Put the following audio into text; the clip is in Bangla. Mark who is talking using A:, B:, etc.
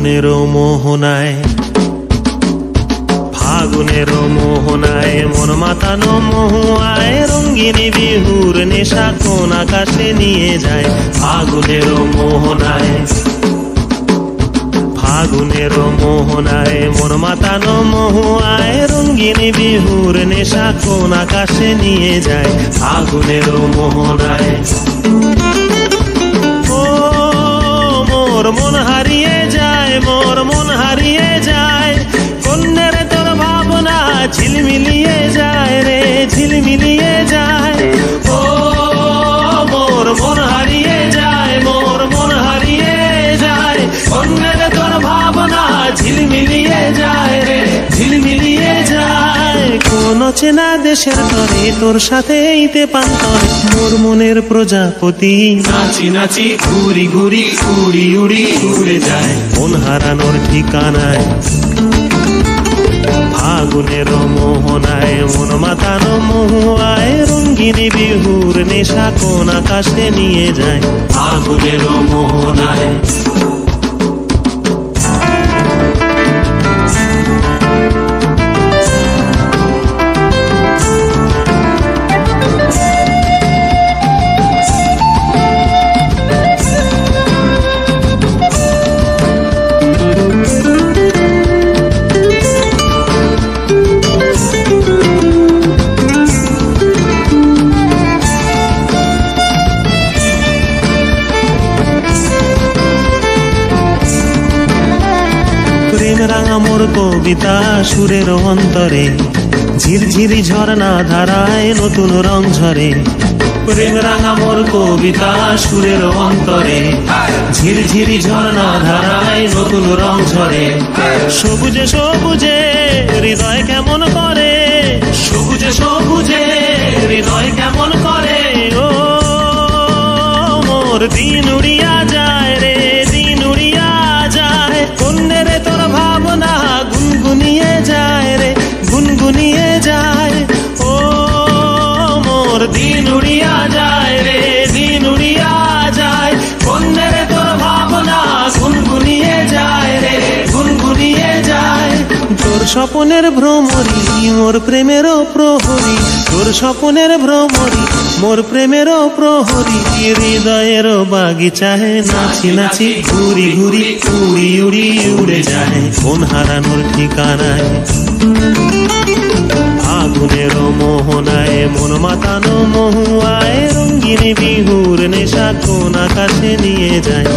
A: ফাগুনের মোহনায়, ফাগুনের মোহনায় মন মাতানো মহুয়ায় রঙ্গিনী বিহুর নেশা কোন আকাশে নিয়ে যায়। ফাগুনের মোহনায়, ফাগুনের মোহনায় মন মাতানো মহুয়ায় রঙ্গিনী বিহুর নেশা কোন আকাশে নিয়ে যায়। ফাগুনের মোহনায় ও মোর মন হারিয়ে যায়, মোর মন হারিয়ে যায়, কন্যের তোর ভাবনা ঝিলমিলিয়ে যায় রে, ঝিলমিলিয়ে যায়। ও মোর মন হারিয়ে যায়, মোর মন হারিয়ে যায়, কন্যের তোর ভাবনা ঝিলমিলিয়ে যায় রে, ঝিলমিলিয়ে যায়। কোন চেনা দেশের তরে তোর সাথে এইতে পান্তরে মোর মনের প্রজাপতি নাচি নাচি ঘুরি ঘুরি উড়ি উড়ি উড়ে যায় মন হারানোর ঠিকানায়। ফাগুনের মোহনায় মন মাতানো মহুয়ায় রঙ্গিনী বিহুর নেশা কোন আকাশে নিয়ে যায়। ফাগুনের মোহনায় রাঙা মোর কবিতা সুরের অন্তরে ঝিরঝিরি ঝর্ণা ধারায় নতুন রং ঝরে। প্রেম রাঙা মোর কবিতা সুরের অন্তরে ঝিরঝিরি ঝর্ণা ধারায় নতুন রং ঝরে। সবুজে সবুজে হৃদয় কেমন করে, সবুজে সবুজে হৃদয় কেমন করে। ও মোর দিন উড়িয়া যায় রে, দিন উড়িয়া যায়, কন্যের তোর ভাবনা গুনগুনিয়ে যায় রে, গুনগুনিয়ে যায়। ও মোর দিন উড়িয়া যায় রে, দিন উড়িয়া যায়, কন্যের তোর ভাবনা গুনগুনিয়ে যায় রে, গুনগুনিয়ে যায়। তোর স্বপনের ভ্রমরি মোর প্রেমেরও প্রহরী, তোর স্বপনের ভ্রমরি মোর প্রেমেরও প্রহরী। হৃদয়ের বাগিচায় নাচি নাচি ঘুরি ঘুরি উড়ি উড়ি উড়ে যায় মন হারানোর ঠিকানায়। ফাগুনের মোহনায় মন মাতানো মহুয়ায় রঙ্গিনী বিহুর নেশা কোন আকাশে নিয়ে যায়।